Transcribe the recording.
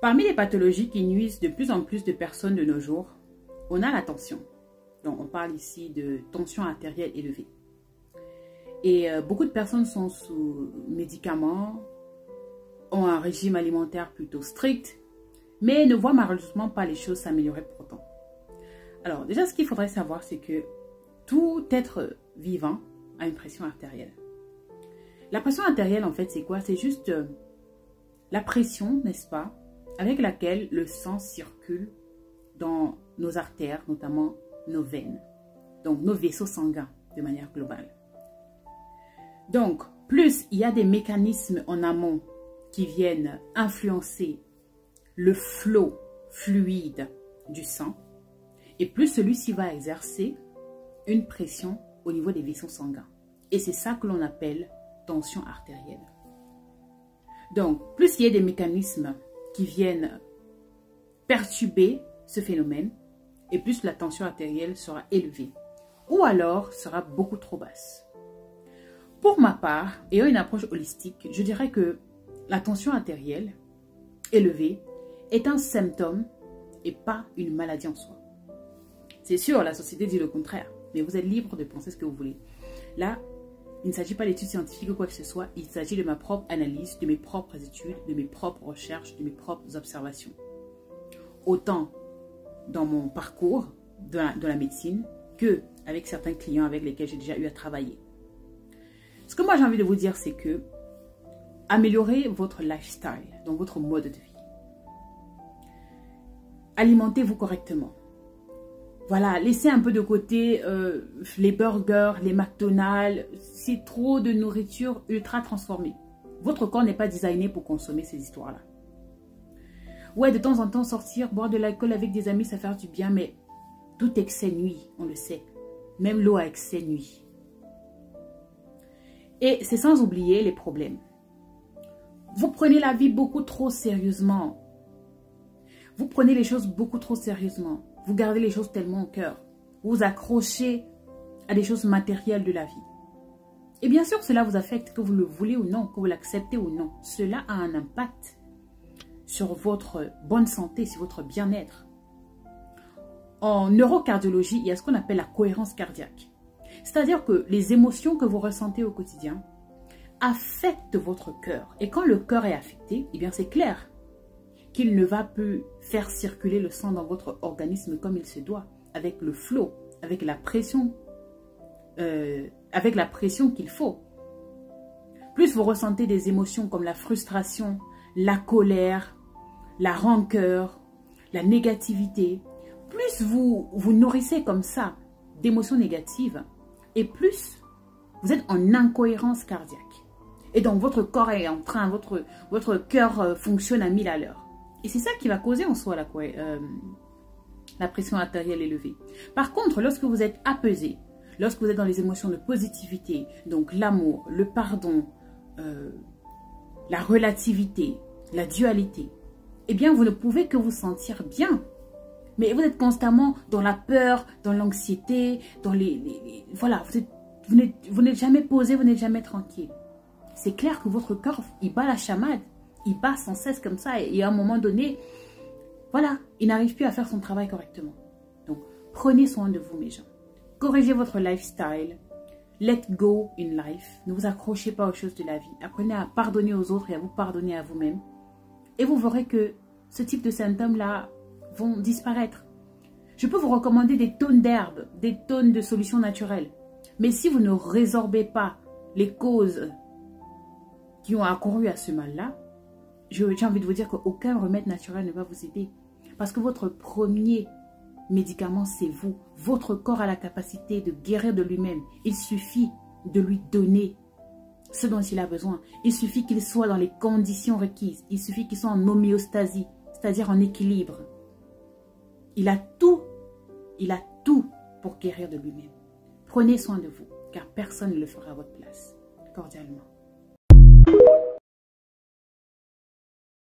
Parmi les pathologies qui nuisent de plus en plus de personnes de nos jours, on a la tension. Donc, on parle ici de tension artérielle élevée. Et beaucoup de personnes sont sous médicaments, ont un régime alimentaire plutôt strict, mais ne voient malheureusement pas les choses s'améliorer pour autant. Alors, déjà, ce qu'il faudrait savoir, c'est que tout être vivant a une pression artérielle. La pression artérielle, en fait, c'est quoi? C'est juste la pression, n'est-ce pas, avec laquelle le sang circule dans nos artères, notamment nos veines, donc nos vaisseaux sanguins de manière globale. Donc, plus il y a des mécanismes en amont qui viennent influencer le flot fluide du sang, et plus celui-ci va exercer une pression au niveau des vaisseaux sanguins. Et c'est ça que l'on appelle tension artérielle. Donc, plus il y a des mécanismes qui viennent perturber ce phénomène, et plus la tension artérielle sera élevée, ou alors sera beaucoup trop basse. Pour ma part, ayant une approche holistique, je dirais que la tension artérielle élevée est un symptôme et pas une maladie en soi. C'est sûr, la société dit le contraire, mais vous êtes libre de penser ce que vous voulez. Là, il ne s'agit pas d'études scientifiques ou quoi que ce soit, il s'agit de ma propre analyse, de mes propres études, de mes propres recherches, de mes propres observations. Autant dans mon parcours de la médecine que avec certains clients avec lesquels j'ai déjà eu à travailler. Ce que moi j'ai envie de vous dire, c'est que améliorez votre lifestyle, donc votre mode de vie. Alimentez-vous correctement. Voilà, laissez un peu de côté les burgers, les McDonald's. C'est trop de nourriture ultra transformée. Votre corps n'est pas designé pour consommer ces histoires-là. Ouais, de temps en temps, sortir, boire de l'alcool avec des amis, ça fait du bien, mais tout excès nuit, on le sait. Même l'eau à excès nuit. Et c'est sans oublier les problèmes. Vous prenez la vie beaucoup trop sérieusement. Vous prenez les choses beaucoup trop sérieusement. Vous gardez les choses tellement au cœur. Vous vous accrochez à des choses matérielles de la vie. Et bien sûr, cela vous affecte, que vous le voulez ou non, que vous l'acceptez ou non. Cela a un impact sur votre bonne santé, sur votre bien-être. En neurocardiologie, il y a ce qu'on appelle la cohérence cardiaque. C'est-à-dire que les émotions que vous ressentez au quotidien affectent votre cœur. Et quand le cœur est affecté, eh bien c'est clair qu'il ne va plus faire circuler le sang dans votre organisme comme il se doit, avec le flot, avec la pression qu'il faut. Plus vous ressentez des émotions comme la frustration, la colère, la rancœur, la négativité, plus vous nourrissez comme ça d'émotions négatives, et plus vous êtes en incohérence cardiaque. Et donc votre corps est en train, votre cœur fonctionne à 1000 à l'heure. Et c'est ça qui va causer en soi la pression artérielle élevée. Par contre, lorsque vous êtes apaisé, lorsque vous êtes dans les émotions de positivité, donc l'amour, le pardon, la relativité, la dualité, eh bien vous ne pouvez que vous sentir bien. Mais vous êtes constamment dans la peur, dans l'anxiété, dans voilà, vous n'êtes jamais posé, vous n'êtes jamais tranquille. C'est clair que votre corps, il bat la chamade. Il bat sans cesse comme ça et à un moment donné, voilà, il n'arrive plus à faire son travail correctement. Donc, prenez soin de vous, mes gens. Corrigez votre lifestyle. Let go in life. Ne vous accrochez pas aux choses de la vie. Apprenez à pardonner aux autres et à vous pardonner à vous-même. Et vous verrez que ce type de symptômes-là vont disparaître. Je peux vous recommander des tonnes d'herbes, des tonnes de solutions naturelles. Mais si vous ne résorbez pas les causes qui ont accouru à ce mal-là, j'ai envie de vous dire qu'aucun remède naturel ne va vous aider. Parce que votre premier médicament, c'est vous. Votre corps a la capacité de guérir de lui-même. Il suffit de lui donner ce dont il a besoin. Il suffit qu'il soit dans les conditions requises. Il suffit qu'il soit en homéostasie, c'est-à-dire en équilibre. Il a tout pour guérir de lui-même. Prenez soin de vous, car personne ne le fera à votre place. Cordialement.